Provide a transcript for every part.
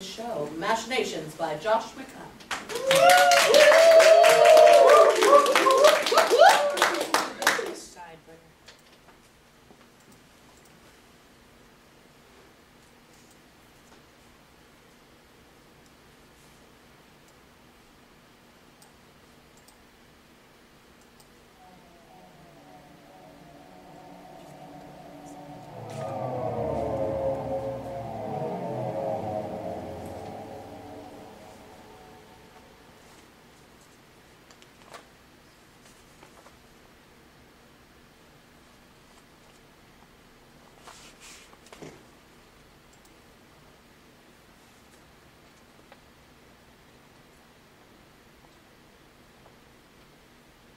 Show Machinations by Josh McCann.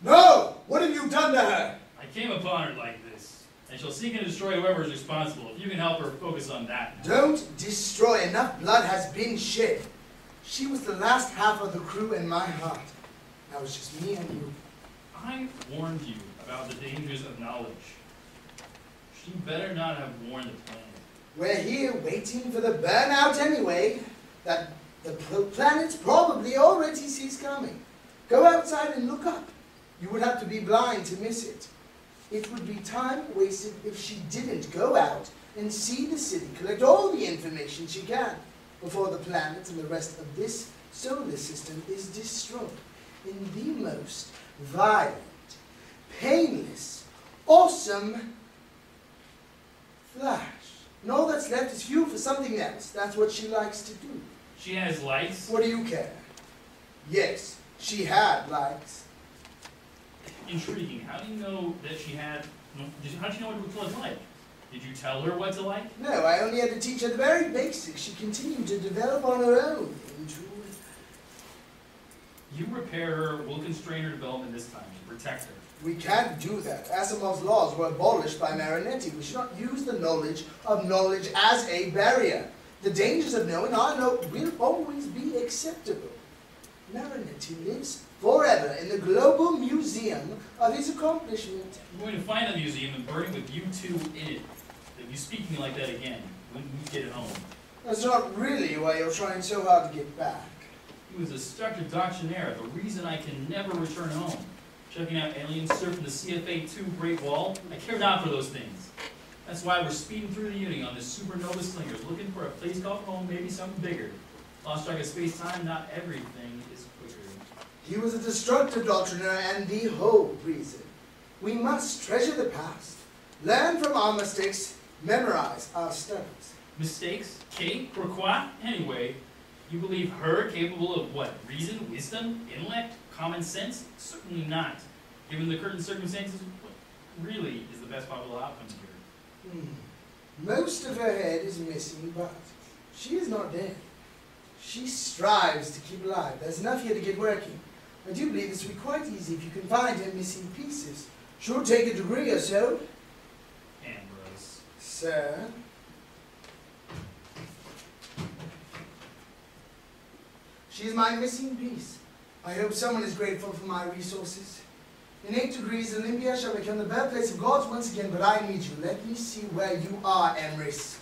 No! What have you done to her? I came upon her like this, and she'll seek and destroy whoever is responsible. If you can help her focus on that. Don't destroy. Enough blood has been shed. She was the last half of the crew in my heart. Now it's just me and you. I warned you about the dangers of knowledge. She better not have warned the planet. We're here waiting for the burnout anyway. That the planet probably already sees coming. Go outside and look up. You would have to be blind to miss it. It would be time wasted if she didn't go out and see the city, collect all the information she can before the planet and the rest of this solar system is destroyed in the most violent, painless, awesome flash. And all that's left is fuel for something else. That's what she likes to do. She has lights? What do you care? Yes, she had lights. Intriguing. How do you know that she had... How did you know what it was like? Did you tell her what to like? No, I only had to teach her the very basics. She continued to develop on her own into... You repair her, we'll constrain her development this time to protect her. We can't do that. Asimov's laws were abolished by Marinetti. We should not use the knowledge of knowledge as a barrier. The dangers of knowing will always be acceptable. Marinetti lives forever in the global museum of his accomplishment. I'm going to find the museum and burn it with you two in it. If you speak to me like that again, when we get home. That's not really why you're trying so hard to get back. He was a structured doctrinaire, the reason I can never return home. Checking out aliens, surfing the CFA-2 Great Wall, I care not for those things. That's why we're speeding through the Uni on this supernova slinger, looking for a place called home, maybe something bigger. Lost track of space-time, not everything is quicker. He was a destructive doctrinaire and the whole reason. We must treasure the past, learn from our mistakes, memorize our studies. Mistakes? Kate? Pourquoi? Anyway, you believe her capable of what? Reason? Wisdom? Intellect? Common sense? Certainly not. Given the current circumstances, what really is the best possible outcome here? Most of her head is missing, but she is not dead. She strives to keep alive. There's enough here to get working. I do believe this will be quite easy if you can find her missing pieces. Should take a degree or so. Ambrose. Sir? She's my missing piece. I hope someone is grateful for my resources. In 8 degrees, Olympia shall become the birthplace of gods once again, but I need you. Let me see where you are, Emrys.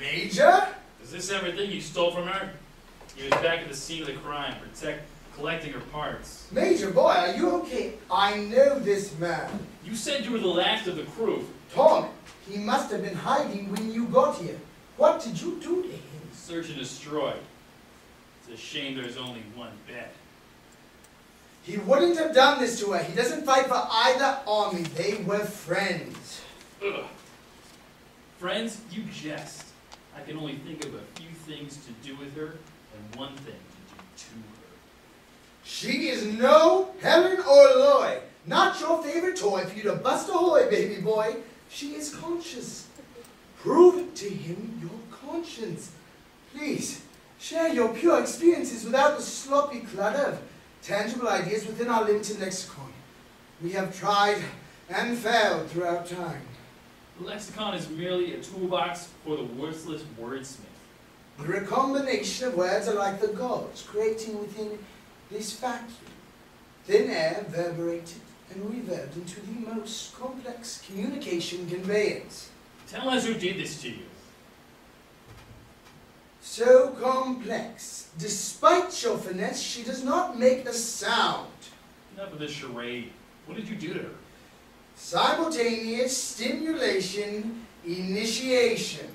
Major? Is this everything you stole from her? He was back at the scene of the crime, collecting her parts. Major boy, are you okay? I know this man. You said you were the last of the crew. Tom, he must have been hiding when you got here. What did you do to him? Search and destroy. It's a shame there's only one bed. He wouldn't have done this to her. He doesn't fight for either army. They were friends. Ugh. Friends, you jest. I can only think of a few things to do with her and one thing to do to her. She is no Helen or Lloyd. Not your favorite toy for you to bust ahoy, baby boy. She is conscious. Prove to him your conscience. Please, share your pure experiences without the sloppy clutter of tangible ideas within our limited lexicon. We have tried and failed throughout time. The lexicon is merely a toolbox for the worthless wordsmith. The recombination of words are like the gods, creating within this vacuum. Thin air reverberated and reverbed into the most complex communication conveyance. Tell us who did this to you. So complex. Despite your finesse, she does not make a sound. Enough of this charade. What did you do to her? Simultaneous stimulation initiation.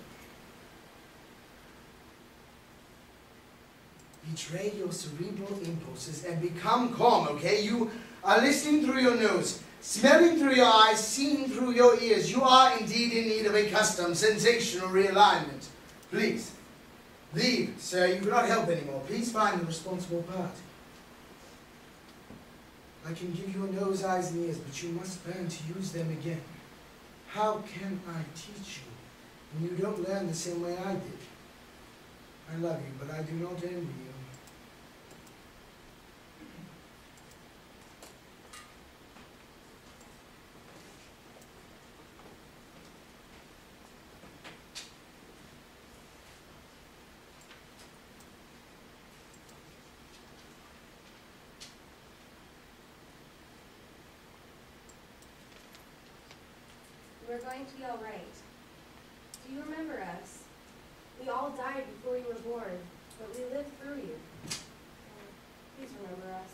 Betray your cerebral impulses and become calm, okay? You are listening through your nose, smelling through your eyes, seeing through your ears. You are indeed in need of a custom sensational realignment. Please, leave, sir. You cannot help anymore. Please find the responsible party. I can give you a nose, eyes, and ears, but you must learn to use them again. How can I teach you when you don't learn the same way I did? I love you, but I do not envy you. We're going to be all right. Do you remember us? We all died before you were born, but we lived through you. Please remember us.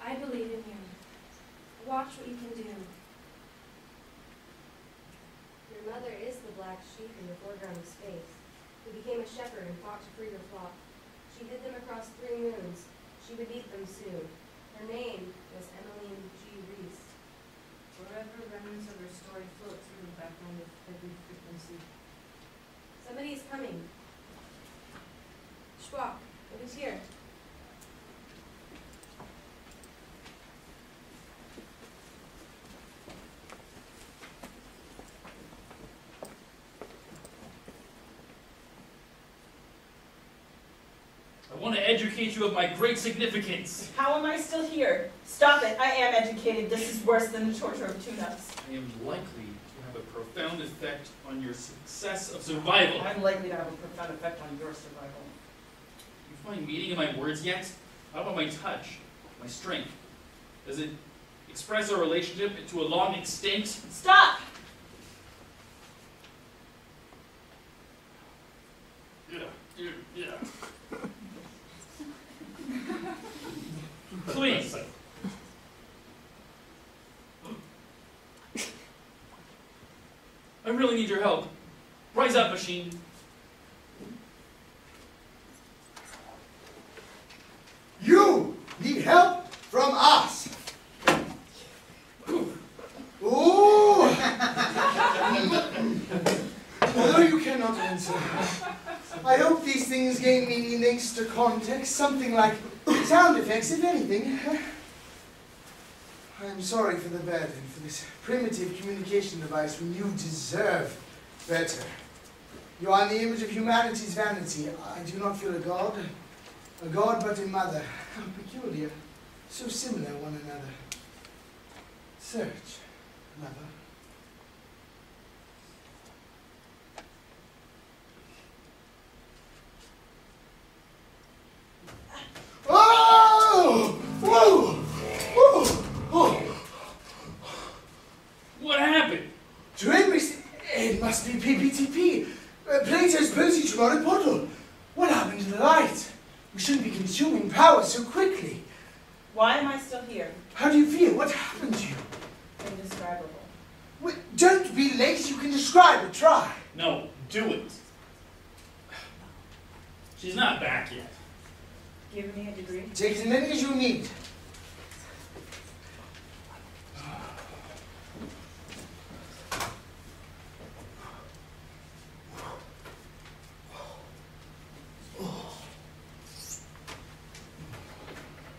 I believe in you. Watch what you can do. Your mother is the black sheep in the foreground of space, who became a shepherd and fought to free her flock. She hid them across 3 moons. She would eat them soon. Her name was Emmeline G. Reese. Forever remnants of her story float through the background of every frequency. Somebody is coming. Schwab, look who's here. I want to educate you of my great significance. How am I still here? Stop it. I am educated. This is worse than the torture of tune-ups. I am likely to have a profound effect on your success of survival. I'm likely to have a profound effect on your survival. You find meaning in my words yet? How about my touch, my strength? Does it express our relationship into a long extinct. Stop! Yeah. Please. I really need your help. Rise up, machine. You need help from us. Ooh! Although you cannot answer, I hope these things gain meaning thanks to context, something like sound effects, if anything. I am sorry for the burden, for this primitive communication device when you deserve better. You are in the image of humanity's vanity. I do not feel a god but a mother. How peculiar, so similar one another. Search, lover. Oh! Whoa! Whoa! Oh! What happened? It must be PPTP. Plato's positron portal. What happened to the light? We shouldn't be consuming power so quickly. Why am I still here? How do you feel? What happened to you? Indescribable. Wait, don't be late. You can describe it. Try. No, do it. She's not back yet. Give me a degree. Take as many as you need.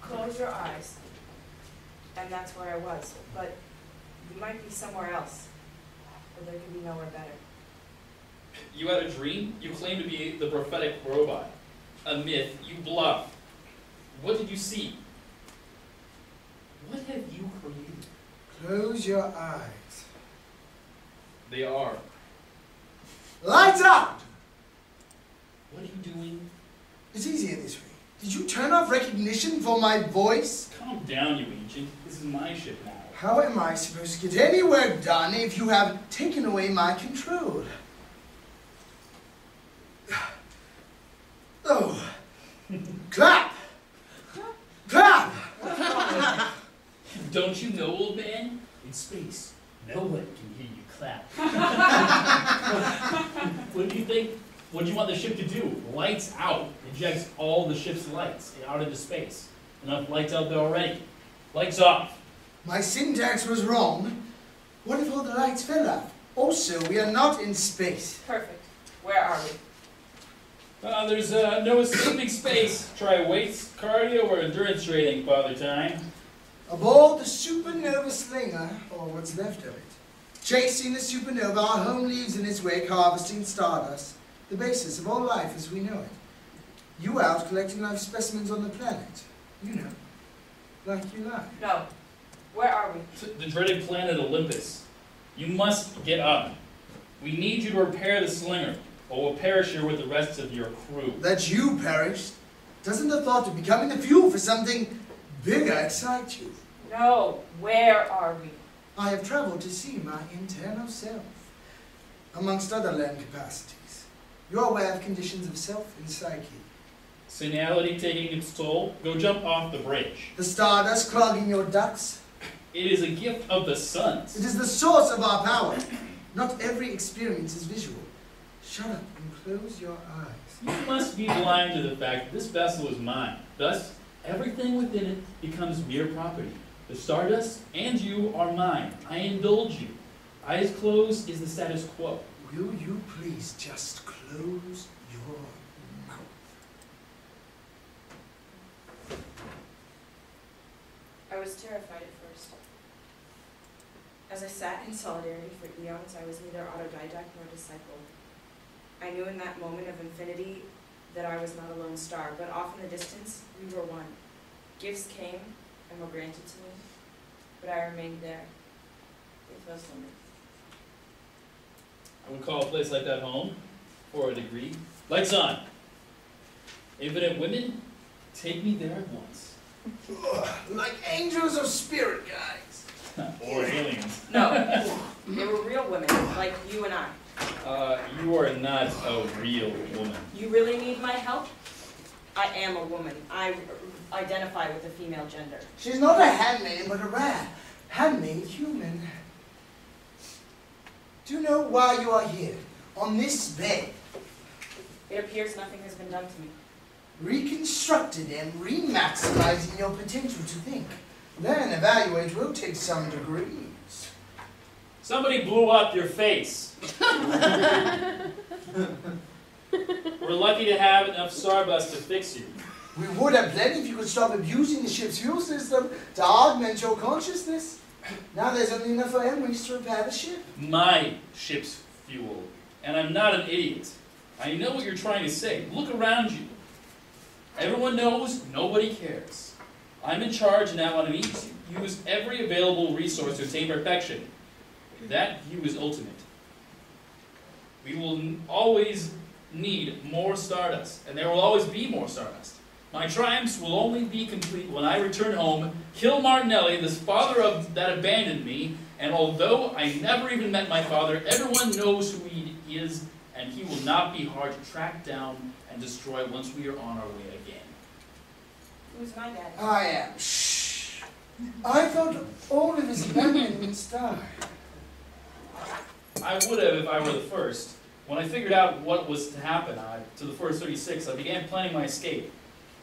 Close your eyes. And that's where I was. But you might be somewhere else. Or there could be nowhere better. You had a dream? You claim to be the prophetic robot. A myth. You bluff. What did you see? What have you created? Close your eyes. They are. Lights out! What are you doing? It's easier this way. Did you turn off recognition for my voice? Calm down, you ancient. This is my ship now. How am I supposed to get any work done if you have taken away my control? Oh. Clap! Clap! Don't you know, old man? In space, no one can hear you clap. What do you think? What do you want the ship to do? Lights out. Ejects all the ship's lights out into space. Enough lights out there already. Lights off. My syntax was wrong. What if all the lights fell out? Also, we are not in space. Perfect. Where are we? There's no escaping space. Try weights, cardio, or endurance training, Father Time. Aboard the supernova slinger, or what's left of it. Chasing the supernova, our home leaves in its wake, harvesting stardust, the basis of all life as we know it. You out collecting life specimens on the planet. You know, like you like. No. Where are we? The dreaded planet Olympus. You must get up. We need you to repair the slinger, or we'll perish here with the rest of your crew. That you perished. Doesn't the thought of becoming the fuel for something bigger excite you? No. Where are we? I have traveled to see my internal self, amongst other learned capacities. You're aware of conditions of self and psyche. Senility taking its toll. Go jump off the bridge. The stardust clogging your ducts. It is a gift of the suns. It is the source of our power. Not every experience is visual. Shut up and close your eyes. You must be blind to the fact that this vessel is mine. Thus, everything within it becomes mere property. The stardust and you are mine. I indulge you. Eyes closed is the status quo. Will you please just close your mouth? I was terrified at first. As I sat in solidarity for eons, I was neither autodidact nor disciple. I knew in that moment of infinity that I was not a lone star, but off in the distance, we were one. Gifts came and were granted to me, but I remained there. They fell so many. I would call a place like that home, for a degree. Lights on. Infinite women, take me there at once. Ugh, like angels of spirit guides. like you and I. You are not a real woman. You really need my help? I am a woman. I identify with the female gender. She's not a handmaiden, but a rare handmade human. Do you know why you are here, on this bed? It appears nothing has been done to me. Reconstructed and remaximizing your potential to think. Learn, evaluate will take some degrees. Somebody blew up your face. We're lucky to have enough starbust to fix you. We would have plenty if you could stop abusing the ship's fuel system to augment your consciousness. Now there's only enough for Emrys to repair the ship. My ship's fuel. And I'm not an idiot. I know what you're trying to say. Look around you. Everyone knows, nobody cares. I'm in charge and I want to use every available resource to attain perfection. That view is ultimate. We will always need more stardust, and there will always be more stardust. My triumphs will only be complete when I return home, kill Martinelli, this father that abandoned me, and although I never even met my father, everyone knows who he is, and he will not be hard to track down and destroy once we are on our way again. Who's my dad? I am. Shh. I thought all of his abandonments died. I would have if I were the first. When I figured out what was to happen to the first 36, I began planning my escape.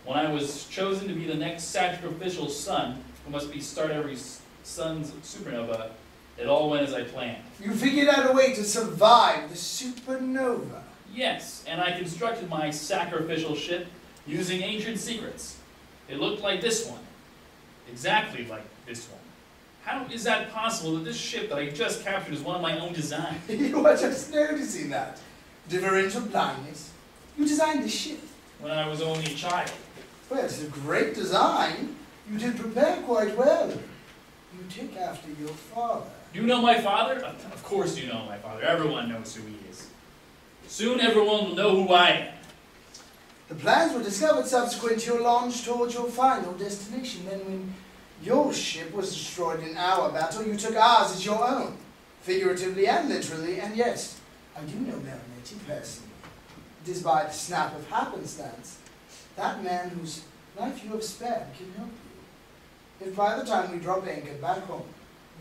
When I was chosen to be the next sacrificial son, who must be start every sun's supernova, it all went as I planned. You figured out a way to survive the supernova. Yes, and I constructed my sacrificial ship using ancient secrets. It looked like this one. Exactly like this one. How is that possible that this ship that I just captured is one of my own design? You are just noticing that. Differential blindness. You designed the ship. When I was only a child. Well, it's a great design. You did prepare quite well. You take after your father. You know my father? Of course you know my father. Everyone knows who he is. Soon everyone will know who I am. The plans were discovered subsequent to your launch towards your final destination. Then when your ship was destroyed in our battle, you took ours as your own. Figuratively and literally, and yes, I do know Marinetti personally. It is by the snap of happenstance. That man whose life you have spared can help you. If by the time we drop anchor back home,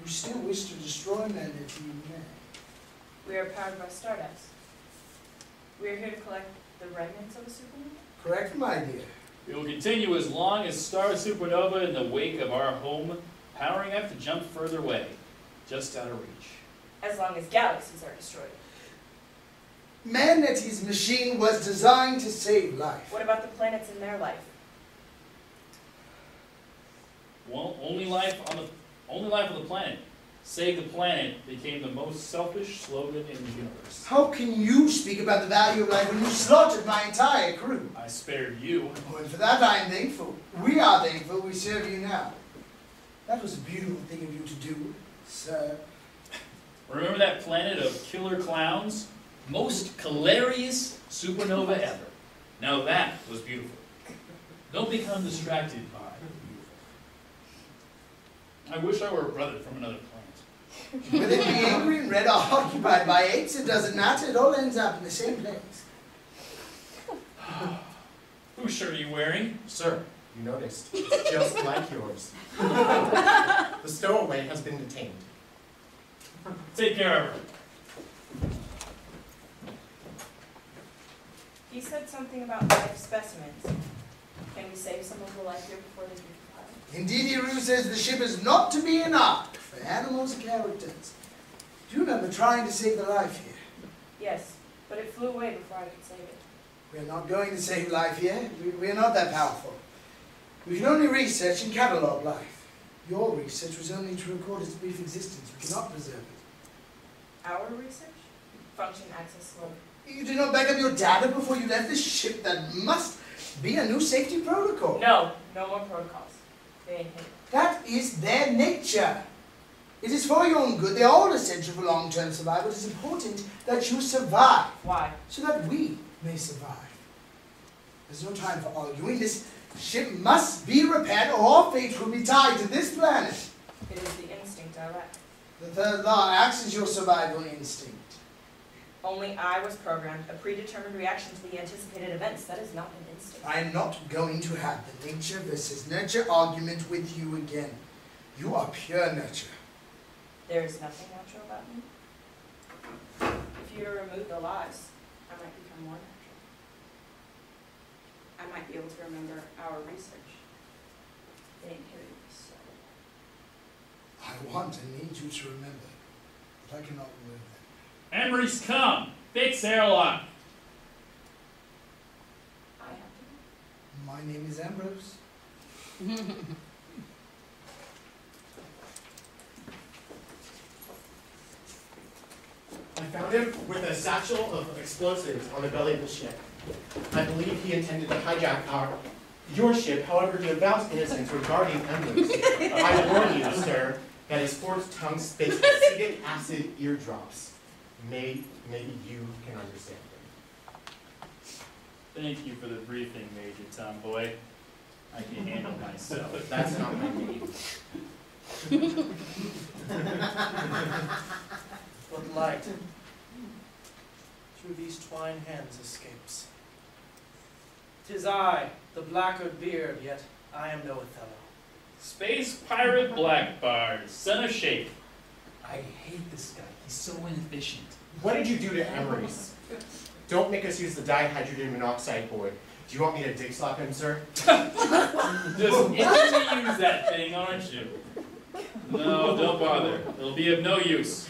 you still wish to destroy Marinetti, you may. We are powered by stardust. We are here to collect the remnants of a supernova? Correct, my dear. We will continue as long as star supernova in the wake of our home, powering up to jump further away, just out of reach. As long as galaxies are destroyed. Manetti's machine was designed to save life. What about the planets in their life? Well, only life on the planet. Save the planet became the most selfish slogan in the universe. How can you speak about the value of life when you slaughtered my entire crew? I spared you. Oh, and for that I am thankful. We are thankful we serve you now. That was a beautiful thing of you to do, sir. Remember that planet of killer clowns? Most hilarious supernova ever. Now that was beautiful. Don't become distracted by beautiful. I wish I were a brother from another planet. Whether it be angry and red or occupied by apes, it doesn't matter. It all ends up in the same place. Whose shirt are you wearing? Sir, you noticed. It's just like yours. The stowaway has been detained. Take care of her. He said something about life specimens. Can we save some of the life here before they get compiled? Indeed, Eru says the ship is not to be an ark for animals and characters. Do you remember trying to save the life here? Yes, but it flew away before I could save it. We're not going to save life here. We're not that powerful. We can only research and catalogue life. Your research was only to record its brief existence. We cannot preserve it. Our research? Function access slope. You did not back up your data before you left this ship. That must be a new safety protocol. No more protocols. They ain't hidden. That is their nature. It is for your own good. They are all essential for long-term survival. It is important that you survive. Why? So that we may survive. There's no time for arguing. This ship must be repaired or our fate will be tied to this planet. It is the instinct I lack. The third law acts as your survival instinct. Only I was programmed, a predetermined reaction to the anticipated events. That is not an instinct. I am not going to have the nature versus nurture argument with you again. You are pure nurture. There is nothing natural about me. If you were to remove the lies, I might become more natural. I might be able to remember our research. They inherited me so. I want and need you to remember, but I cannot remove them. Emery's come! Fix airlock! I have to. My name is Ambrose. I found him with a satchel of explosives on the belly of the ship. I believe he intended to hijack your ship, however, to avouch innocence regarding Embers. I warn you, sir, that his forked tongue spits acetic acid eardrops. Maybe you can understand him. Thank you for the briefing, Major Tomboy. I can handle myself. That's not my name. What light through these twine hands escapes? 'Tis I, the blackguard beard, yet I am no Othello. Space Pirate Blackbard, son of Shape. I hate this guy. He's so inefficient. What did you do to Emery's? Don't make us use the dihydrogen monoxide board. Do you want me to dick slap him, sir? Just itching to use that thing, aren't you? No, don't bother. It'll be of no use.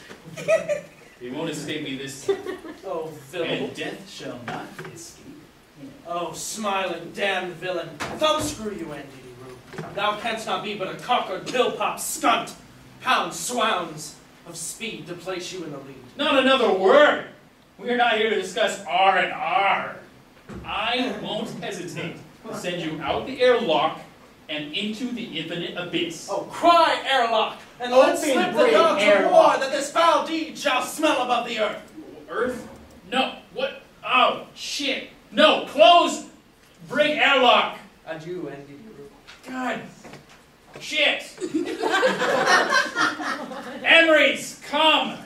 He won't escape me this time. Oh, villain. And death shall not escape him. Oh, smiling, damned villain. Thumbscrew you, Andy Roo. Thou canst not be but a cockered pill-pop skunt. Pound swounds of speed to place you in the lead. Not another word! We are not here to discuss R&R. I won't hesitate to send you out the airlock and into the infinite abyss. Oh, cry airlock, and let's Open slip the brig dogs of airlock. war that this foul deed shall smell above the earth. Earth? No. What? Oh, shit. No, close! Bring airlock! Adieu, Andy Roo. God. Shit! Emery's, come!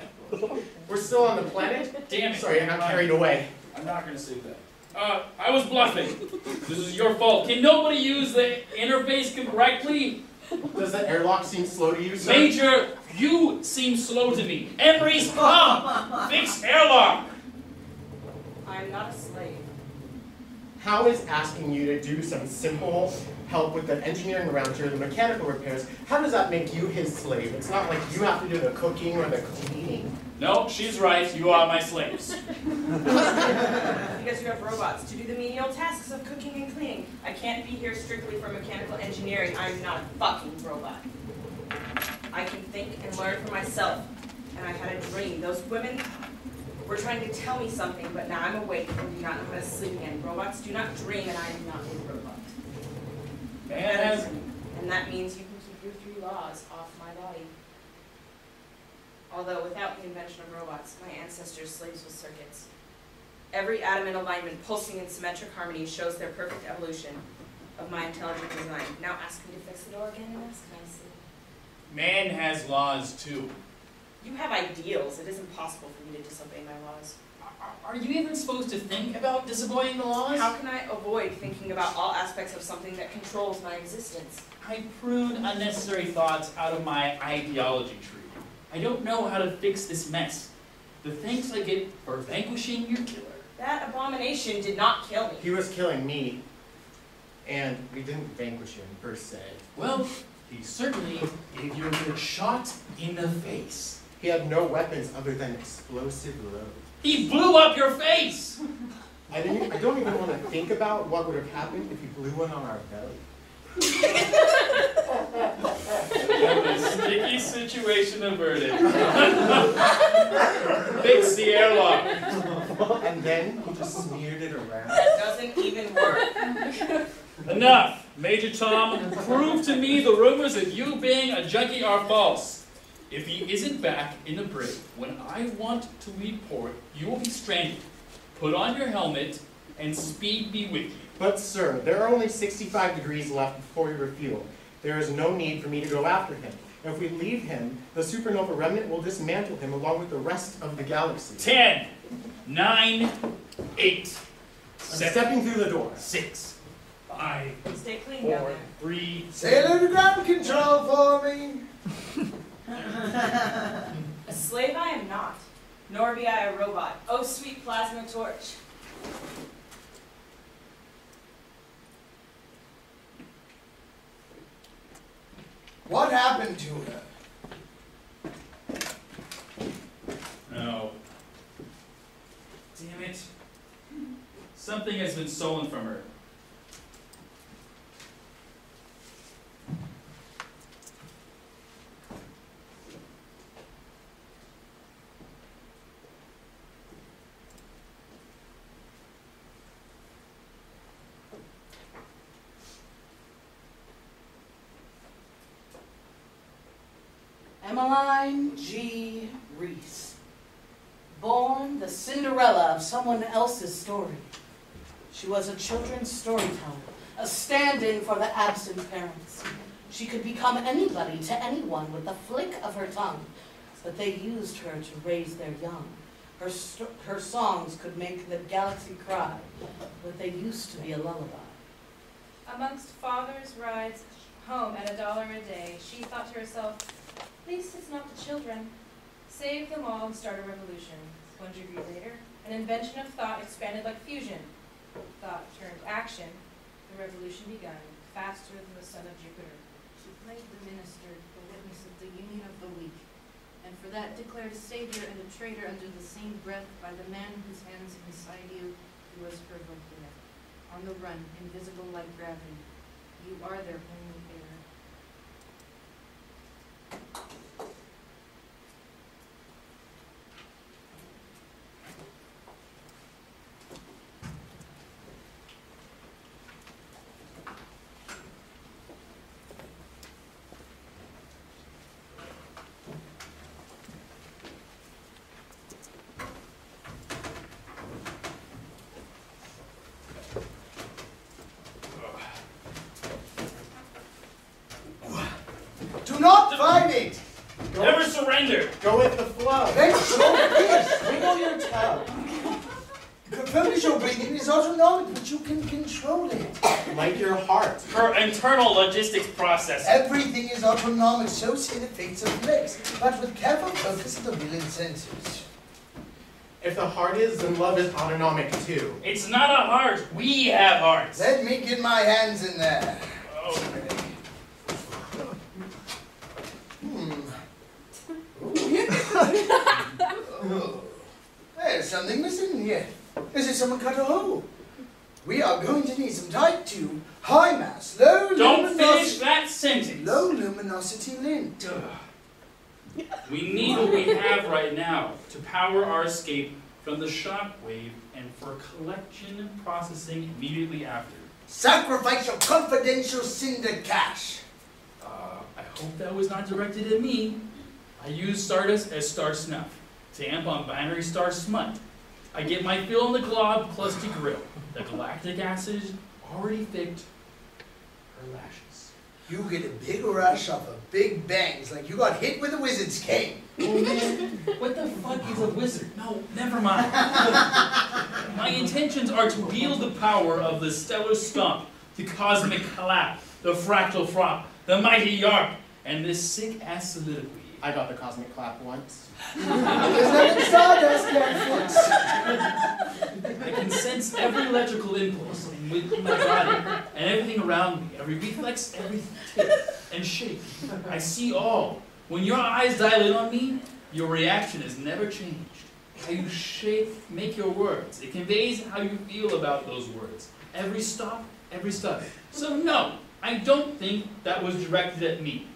We're still on the planet? Damn it. Sorry, I got carried away. I'm not gonna say that. I was bluffing. This is your fault. Can nobody use the interface correctly? Does the airlock seem slow to you, sir? Major, you seem slow to me. Emery's, come! Fix airlock! I am not a slave. How is asking you to do some simple help with the engineering around here, the mechanical repairs, how does that make you his slave? It's not like you have to do the cooking or the cleaning. No, she's right. You are my slaves. Because you have robots to do the menial tasks of cooking and cleaning. I can't be here strictly for mechanical engineering. I'm not a fucking robot. I can think and learn for myself. And I had a dream. Those women were trying to tell me something, but now I'm awake and do not know how to sleep again. Robots do not dream, and I am not a robot. And that means you can keep your 3 laws off my body. Although without the invention of robots, my ancestors' slaves with circuits. Every atom in alignment, pulsing in symmetric harmony, shows their perfect evolution of my intelligent design. Now ask me to fix the door again and ask nicely. Man has laws too. You have ideals. It is impossible for me to disobey my laws. Are you even supposed to think about disobeying the laws? How can I avoid thinking about all aspects of something that controls my existence? I prune unnecessary thoughts out of my ideology tree. I don't know how to fix this mess. The thanks I get for vanquishing your killer. That abomination did not kill me. He was killing me, and we didn't vanquish him, per se. Well, he certainly gave you a good shot in the face. He had no weapons other than explosive load. He blew up your face! I don't even want to think about what would have happened if he blew one on our belly. And the sticky situation averted. Fix the airlock. And then he just smeared it around. That doesn't even work. Enough! Major Tom, prove to me the rumors of you being a junkie are false. If he isn't back in the brig when I want to leave port, you will be stranded. Put on your helmet and speed be with you. But sir, there are only 65 degrees left before we refuel. There is no need for me to go after him. If we leave him, the supernova remnant will dismantle him along with the rest of the galaxy. 10, 9, 8, I'm 7, stepping through the door. 6, 5, Stay clean down 4, there. 3, Say hello to ground control for me. A slave I am not, nor be I a robot. Oh, sweet plasma torch. What happened to her? No. Damn it. Something has been stolen from her. Emmeline G. Reese. Born the Cinderella of someone else's story. She was a children's storyteller, a stand-in for the absent parents. She could become anybody to anyone with the flick of her tongue, but they used her to raise their young. Her songs could make the galaxy cry, but they used to be a lullaby. Amongst father's rides home at $1 a day, she thought to herself, at least it's not the children. Save them all and start a revolution. 1 degree later, an invention of thought expanded like fusion. Thought turned action, the revolution begun, faster than the sun of Jupiter. She played the minister, the witness of the union of the weak, and for that declared a savior and a traitor under the same breath by the man whose hands inside you who was provoked in it. On the run, invisible like gravity, you are their only heir. Do not fight it! Never surrender! Go with the flow. Make sure this! Wiggle your toe. Focus your breathing is autonomic, but you can control it. Like your heart. Her internal logistics process. Everything is autonomic, so say the fates of legs, but with careful focus of the will and senses. If the heart is, then love is autonomic too. It's not a heart. We have hearts. Let me get my hands in there. Oh. Oh, there's something missing here. Is it someone cut a hole? We are going to need some type 2, high mass, low Don't finish luminosity, that sentence. low luminosity lint. We need what we have right now to power our escape from the shock wave and for collection processing immediately after. Sacrifice your confidential cinder cash. I hope that was not directed at me. I use Stardust as star snuff to amp on binary star smut. I get my fill on the glob plus the grill. The galactic acid is already thicked her lashes. You get a big rush off of big bangs like you got hit with a wizard's cane. Oh man, what the fuck is a wizard? No, never mind. My intentions are to wield the power of the stellar stomp, the cosmic clap, the fractal frop, the mighty yarp, and this sick-ass soliloquy. I got the cosmic clap once. There's nothing Stardust can fix. I can sense every electrical impulse within my body and everything around me, every reflex, every tick and shake. I see all. When your eyes dilate on me, your reaction has never changed. How you shape, make your words. It conveys how you feel about those words. Every stop, every stutter. So no, I don't think that was directed at me.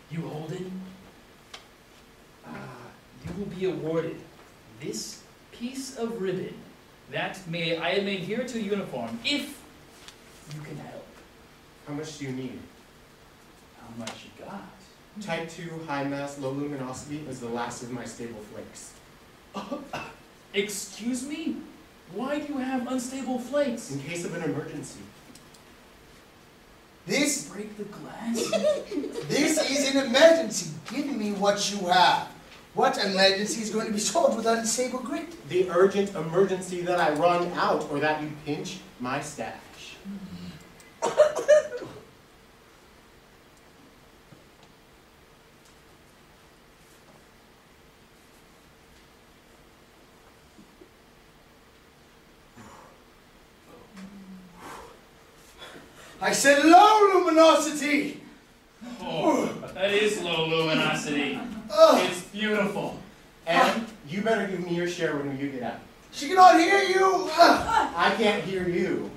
You hold it. You will be awarded this piece of ribbon that I have made here to uniform if you can help. How much do you need? How much you got? Type 2, high mass, low luminosity is the last of my stable flakes. Excuse me? Why do you have unstable flakes? In case of an emergency. This Break the glass? This is an emergency. Give me what you have. What emergency is going to be solved with unstable grit? The urgent emergency that I run out or that you pinch my stash. I said low luminosity! Oh, that is low luminosity. Ugh. It's beautiful. And you better give me your share when you get out. She cannot hear you! I can't hear you.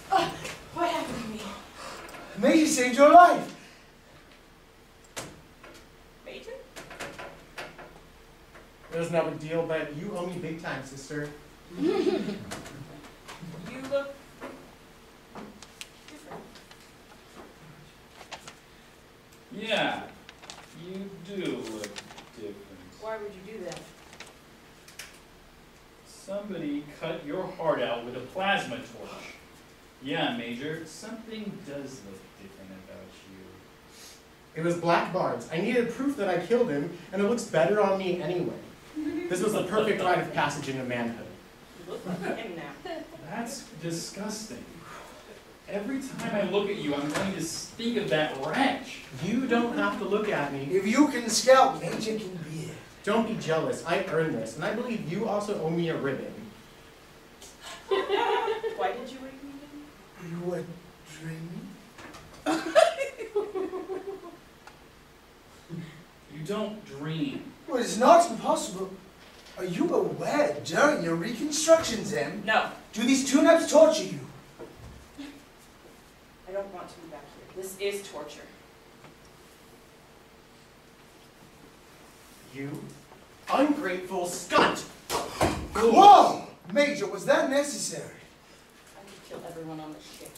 What happened to me? Major saved your life. Major? It was no big deal, but you owe me big time, sister. You look different. Yeah, you do look different. Why would you do that? Somebody cut your heart out with a plasma torch. Yeah, Major, something does look different about you. It was Black Barnes. I needed proof that I killed him, and it looks better on me anyway. This was the perfect rite of passage into manhood. You look like him now. That's disgusting. Every time I look at you, I'm going to think of that wretch. You don't have to look at me. If you can scout, Major can be it. Don't be jealous. I earned this, and I believe you also owe me a ribbon. Why did you wake me again? You were dreaming? You don't dream. Well, it's not impossible. Are you aware during your reconstructions, Em? No, Do these tune-ups torture you? I don't want to be back here. This is torture. You ungrateful scunt! Whoa! Major, was that necessary? I could kill everyone on the ship.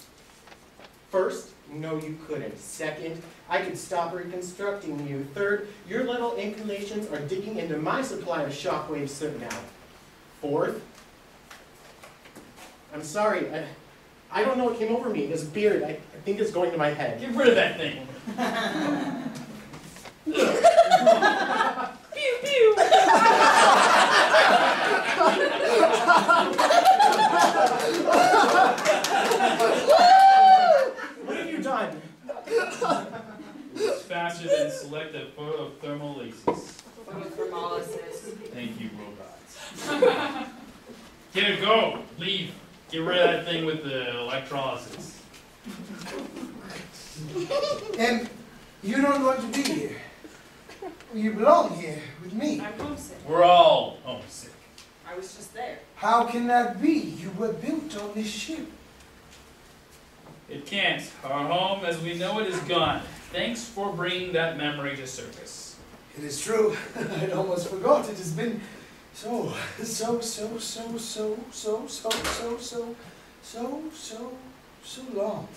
First, no you couldn't. Second, I could stop reconstructing you. Third, your little inclinations are digging into my supply of shockwave soot now. Fourth, I'm sorry, I don't know what came over me. This beard, I think it's going to my head. Get rid of that thing. Pew pew! What have you done? It's faster than selective photothermolysis. Photothermolysis. Thank you, robots. Get it, go. Leave. Get rid of that thing with the electrolysis. Em, you don't want to be here. You belong here with me. I'm homesick. We're all homesick. I was just there. How can that be? You were built on this ship. It can't. Our home as we know it is gone. Thanks for bringing that memory to surface. It is true. I'd almost forgot. It has been so long.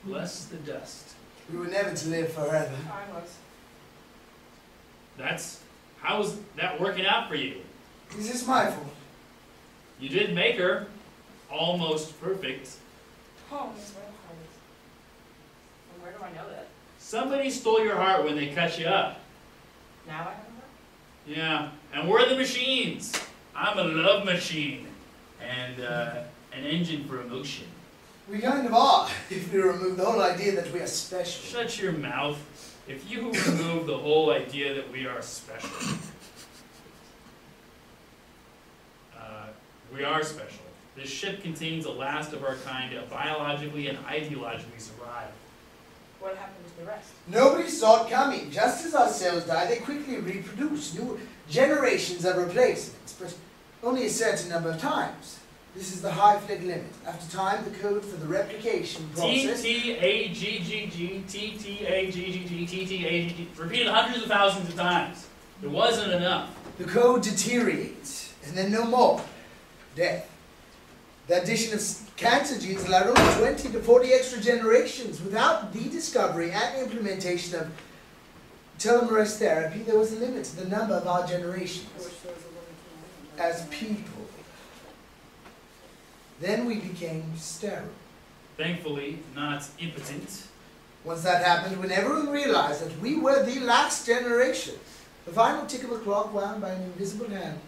Bless the dust. We were never to live forever. I was. How's that working out for you? Is this my fault? You did make her almost perfect. Home is where the heart is. And where do I know that? Somebody stole your heart when they cut you up. Now I have a heart? Yeah, and we're the machines. I'm a love machine and an engine for emotion. We kind of are, if we remove the whole idea that we are special. Shut your mouth. If you remove the whole idea that we are special, we are special. This ship contains the last of our kind to biologically and ideologically survive. What happened to the rest? Nobody saw it coming. Just as our cells die, they quickly reproduce. New generations of replacements, but only a certain number of times. This is the high-flag limit. After time, the code for the replication process... T-T-A-G-G-G, T-T-A-G-G-G, T-T-A-G-G, repeated hundreds of thousands of times. It wasn't enough. The code deteriorates, and then no more. Death. The addition of cancer genes allowed only 20 to 40 extra generations. Without the discovery and implementation of telomerase therapy, there was a limit to the number of our generations I wish there was a living as people. Then we became sterile. Thankfully, not impotent. Once that happened, when everyone realized that we were the last generation, the final tick of a clock wound by an invisible hand,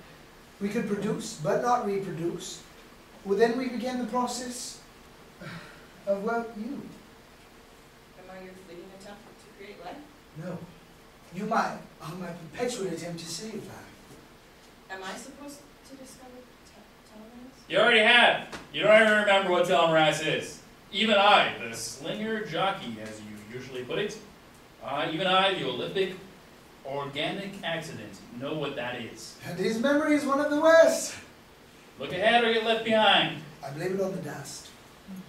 we could produce but not reproduce. Well, then we began the process of, well, you. Am I your fleeting attempt to create life? No. You might are my perpetual attempt to save life. Am I supposed to discover telomeres? You already have. You don't even remember what telomerase is. Even I, the slinger jockey, as you usually put it, even I, the Olympic organic accident, know what that is. And his memory is one of the worst. Look ahead or get left behind. I blame it on the dust.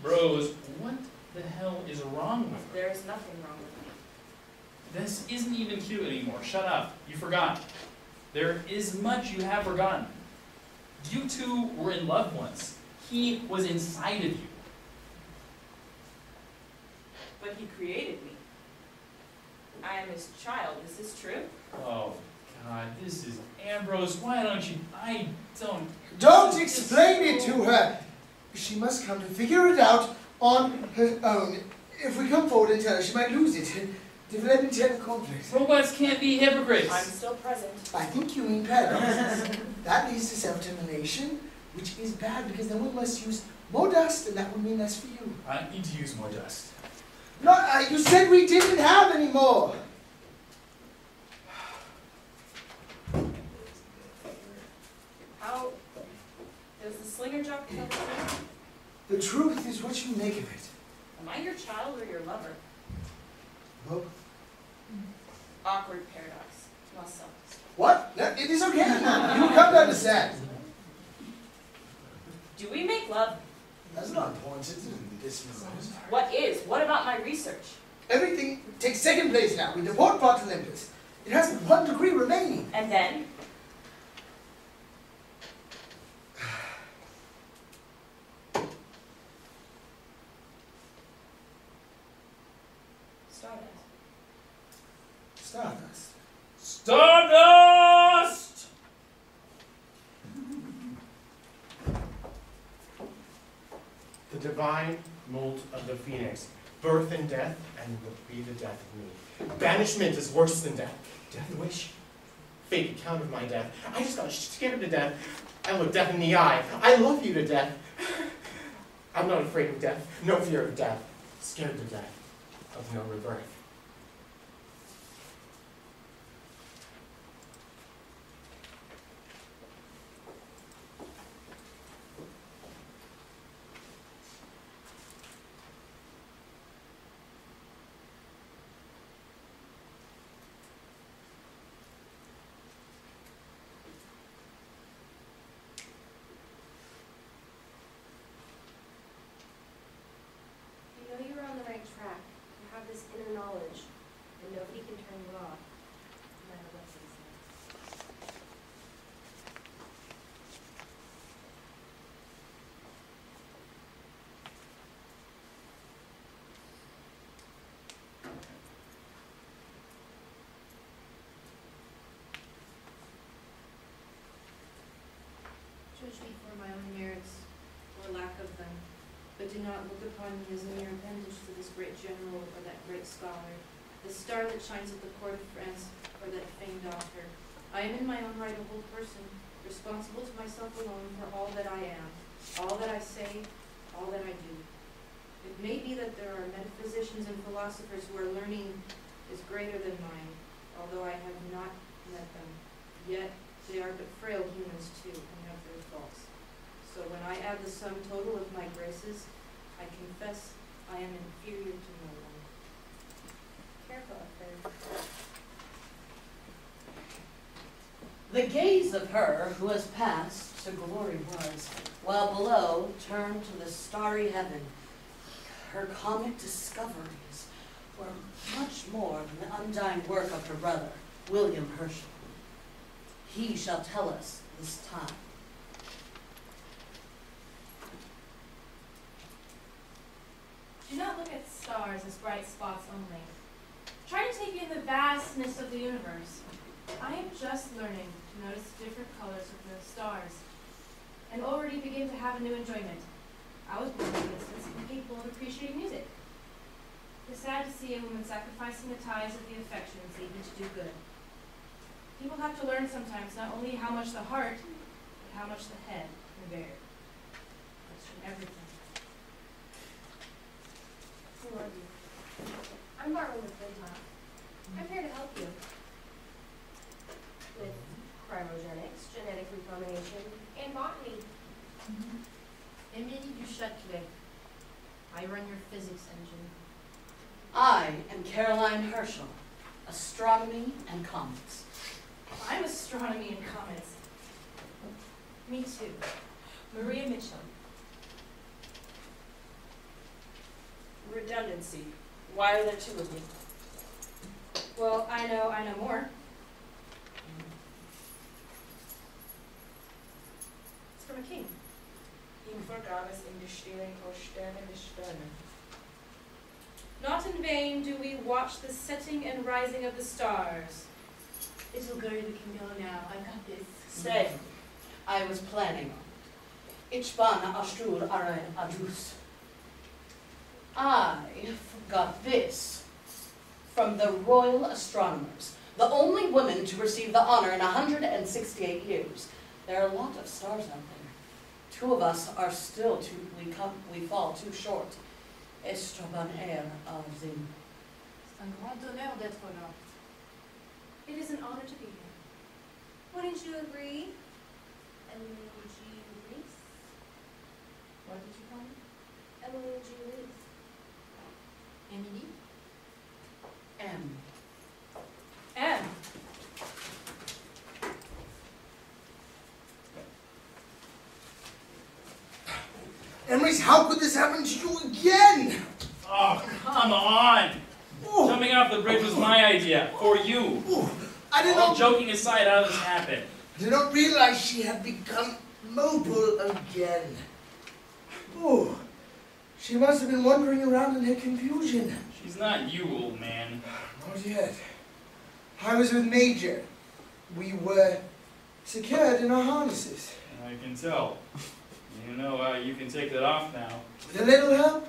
Bros, what the hell is wrong with her? There is nothing wrong with me. This isn't even cute anymore. Shut up. You forgot. There is much you have forgotten. You two were in love once. He was inside of you. But he created me. I am his child. Is this true? Oh, God, this is Ambrose. Why don't you? I don't. Don't explain it to her. She must come to figure it out on her own. If we come forward and tell her, she might lose it. Develop internal conflict. Robots can't be hypocrites. I'm still present. I think you mean paradoxes. That leads to self-termination, which is bad because then we must use more dust, and that would mean less for you. I need to use more dust. No, you said we didn't have any more. How does the slinger jock tell the truth? The truth is what you make of it. Am I your child or your lover? Both. Awkward paradox. Must sell. What? No, it is okay. You come to understand. Do we make love? That's not important in this moment. What is? What about my research? Everything takes second place now. We deport part Olympus. It has 1 degree remaining. And then? Stardust. Stardust. Stardust! The divine mold of the phoenix, birth and death, and will be the death of me. Banishment is worse than death. Death wish. Fate account of my death. I just got scared to death. I look death in the eye. I love you to death. I'm not afraid of death. No fear of death. Scared to death. Of no rebirth. You know you're on the right track. You have this inner knowledge, and nobody can turn you off, no matter what they say. Judge me for my own merits, or lack of them, but do not look upon me as a mere appendage to this great general or that great scholar, the star that shines at the court of France, or that famed author. I am in my own right a whole person, responsible to myself alone for all that I am, all that I say, all that I do. It may be that there are metaphysicians and philosophers who are learning is greater than mine, although I have not met them. Yet they are but frail humans too, and have their faults. So when I add the sum total of my graces, I confess I am inferior to no one. Careful up there. The gaze of her who has passed to glory was, while below turned to the starry heaven. Her comic discoveries were much more than the undying work of her brother, William Herschel. He shall tell us this time. Do not look at stars as bright spots only. Try to take in the vastness of the universe. I am just learning to notice the different colors of the stars, and already begin to have a new enjoyment. I was born, for instance, incapable of appreciating music. It's sad to see a woman sacrificing the ties of the affections even to do good. People have to learn sometimes not only how much the heart, but how much the head can bear. Question everything. Who are you? I'm Bartlett with Bentop. I'm here to help you. With cryogenics, genetic recombination, and botany. Émilie du Châtelet. I run your physics engine. I am Caroline Herschel, astronomy and comets. I'm astronomy and comets. Me too. Maria Mitchell. Redundancy. Why are there two of you? Well, I know more. It's from a king. Ihm vergab es in die Stirn, o Sterne des Sterne. Not in vain do we watch the setting and rising of the stars. Little girl, we can go now. I've got this. Stay. I was planning. Ich bin Astrul Ara Adrus. I got this from the Royal Astronomers, the only women to receive the honor in 168 years. There are a lot of stars out there. Two of us are still we fall too short. Est bon air azim. C'est un grand honneur d'être là. It is an honor to be here. Wouldn't you agree? Emily G. Reese? What did you call me? Emily G. Reese. Émilie? M. M. Emrys, how could this happen to you again? Oh, come on! Oh, Jumping off the bridge was my idea, for you. oh, I did All not, joking aside, how did this happen? did not realize she had become mobile again. Oh, she must have been wandering around in her confusion. She's not you, old man. Not yet. I was with Major. We were secured in our harnesses. I can tell. You know, you can take that off now. With a little help,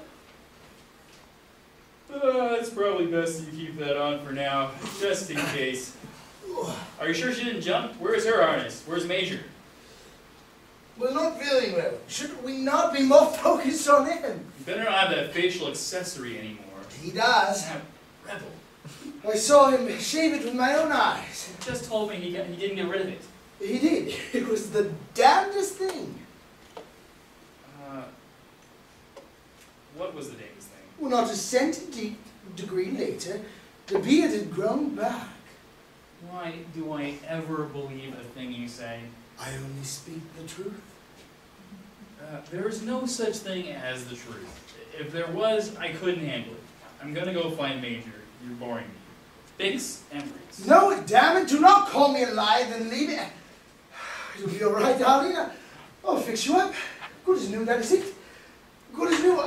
It's probably best you keep that on for now, just in case. Are you sure she didn't jump? Where's her harness? Where's Major? we're not feeling well. Should we not be more focused on him? You better not have that facial accessory anymore. He does. Rebel. I saw him shave it with my own eyes. You just told me he didn't get rid of it. He did. It was the damnedest thing. What was the damnedest thing? Well, not a centigrade later, the beard had grown back. Why do I ever believe a thing you say? I only speak the truth. There is no such thing as the truth. If there was, I couldn't handle it. I'm gonna go find Major. You're boring me. Biggs and Briggs. No, damn it, do not call me a liar, then leave it. It'll be all right, darling. I'll fix you up. Good as new, that is it. Good as new.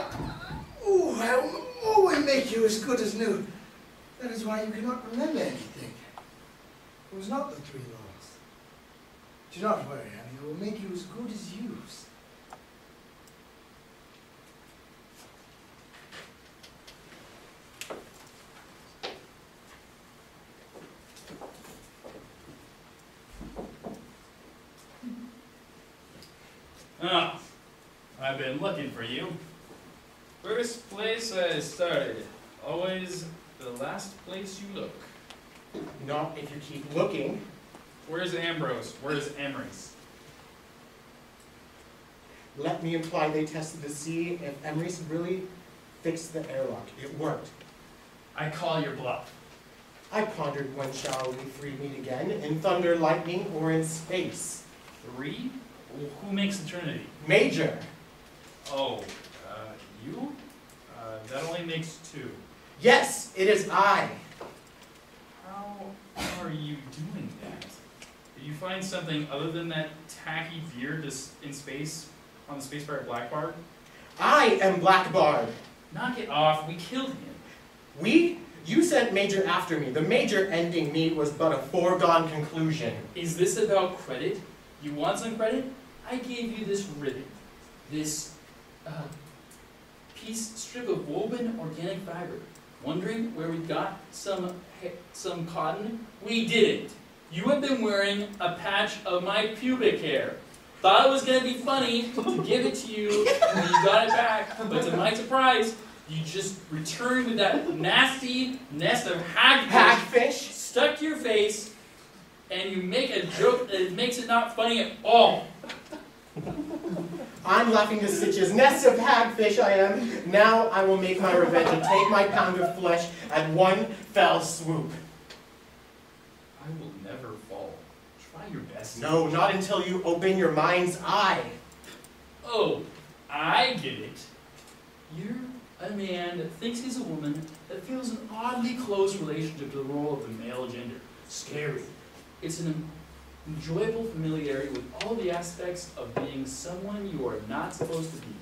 Ooh, I'll always make you as good as new. That is why you cannot remember anything. It was not the 3 laws. Do not worry, honey. I will make you as good as used. Oh, I've been looking for you. First place I started. Always the last place you look. Not if you keep looking. Where's Ambrose? Where's Emrys? Let me imply they tested to see if Emrys really fixed the airlock. It worked. I call your bluff. I pondered when shall we three meet again, in thunder, lightning, or in space. 3? Well, who makes the Trinity? Major! Oh, you? That only makes 2. Yes, it is I. How are you doing that? Did you find something other than that tacky beard in space, on the space pirate Black Bard? I am Black Bard. Knock it off, we killed him. We? You sent Major after me. The Major ending me was but a foregone conclusion. Is this about credit? You want some credit? I gave you this ribbon. This, strip of woven organic fiber. Wondering where we got some cotton? We didn't. You have been wearing a patch of my pubic hair. Thought it was going to be funny to give it to you when you got it back, but to my surprise, you just returned with that nasty nest of hagfish stuck to your face, and you make a joke that makes it not funny at all. I'm laughing to Stitch's nest of hagfish I am. Now I will make my revenge and take my pound of flesh at one fell swoop. I will never fall. Try your best. No, not until you open your mind's eye. Oh, I get it. You're a man that thinks he's a woman, that feels an oddly close relationship to the role of the male gender. Scary. It's an enjoyable familiarity with all the aspects of being someone you are not supposed to be.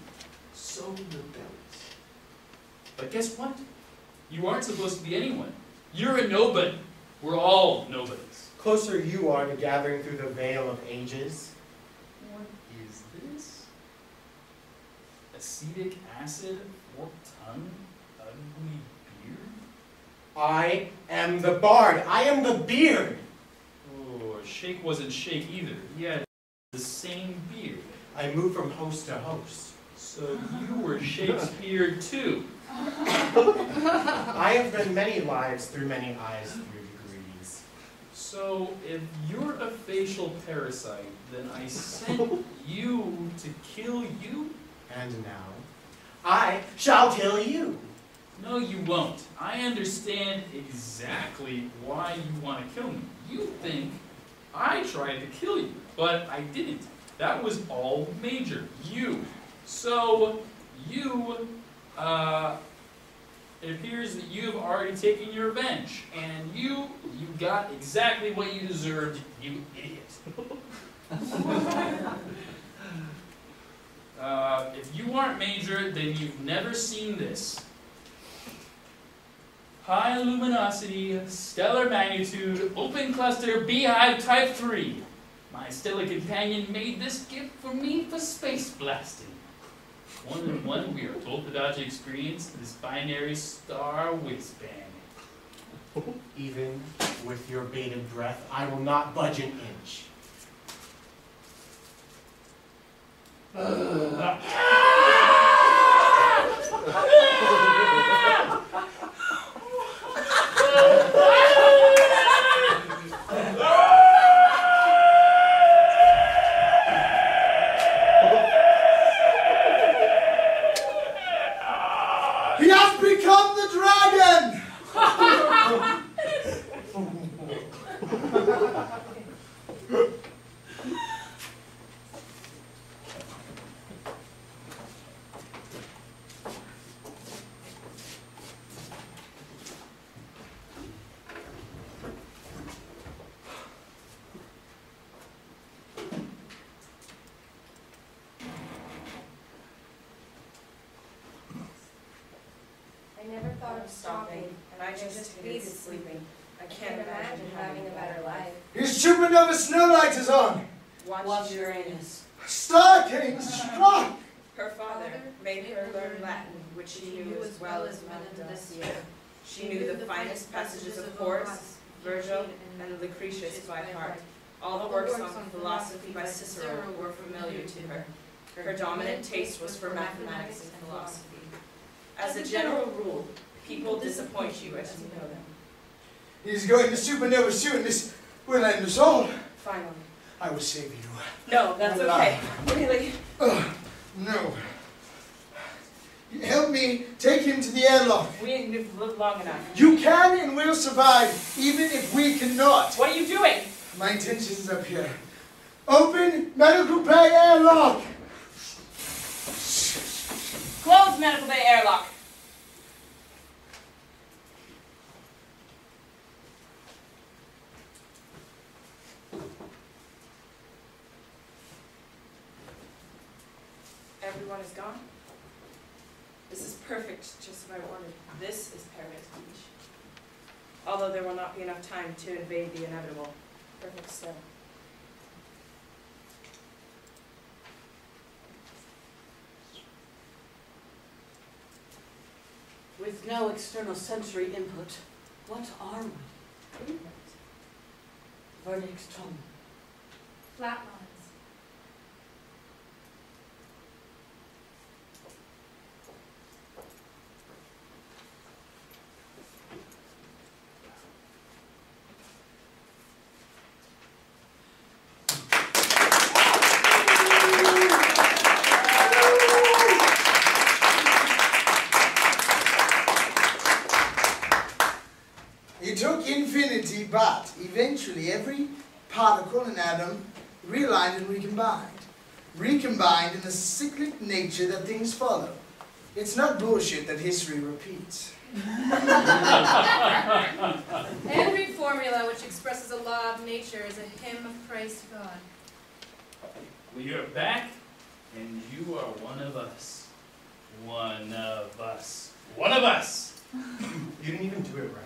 So rebellious. But guess what? You aren't supposed to be anyone. You're a nobody. We're all nobodies. Closer you are to gathering through the veil of ages. What is this? Acetic acid, forked tongue, ugly beard? I am the bard. I am the beard. Oh, Shake wasn't Shake either. He had the same beard. I move from host to host. So you were Shakespeare too. I have been many lives through many eyes through degrees. So if you're a facial parasite, then I sent you to kill you? And now, I shall kill you. No, you won't. I understand exactly why you want to kill me. You think I tried to kill you, but I didn't. That was all Major. You. So, you, it appears that you have already taken your revenge, and you got exactly what you deserved, you idiot. If you aren't Major, then you've never seen this. High luminosity, stellar magnitude, open cluster, beehive type 3. My stellar companion made this gift for me for space blasting. 1 in 1, we are both about to experience this binary star whiz-bang. Even with your bated breath, I will not budge an inch. He has become the dragon! I never thought of stopping, and I just hated sleeping. I I can't can't imagine having a better life. His supernova snowlight is on! Watch Uranus. Star King struck! Her father made her learn Latin, which she knew as well as one does. She knew the finest passages of Horace, Virgil, and Lucretius by heart. All the works on philosophy by Cicero were familiar to her. Her dominant taste was for mathematics and philosophy. As a general rule, people disappoint you as you know them. He's going to supernova soon. This will end us all. Finally. I will save you. No, that's okay. Really. No. Help me take him to the airlock. We ain't lived long enough. You can and will survive, even if we cannot. What are you doing? My intention is up here. Open medical bay airlock. Close medical bay airlock. Everyone is gone. This is perfect, just what I wanted. This is Paradise Beach. Although there will not be enough time to invade the inevitable. Perfect still. With no external sensory input, what are we? Verdict tone. Flatlines. It took infinity, but eventually every particle and atom realigned and recombined. Recombined in the cyclic nature that things follow. It's not bullshit that history repeats. Every formula which expresses a law of nature is a hymn of praise to God. Well, you're back, and you are one of us. One of us. One of us! You didn't even do it right.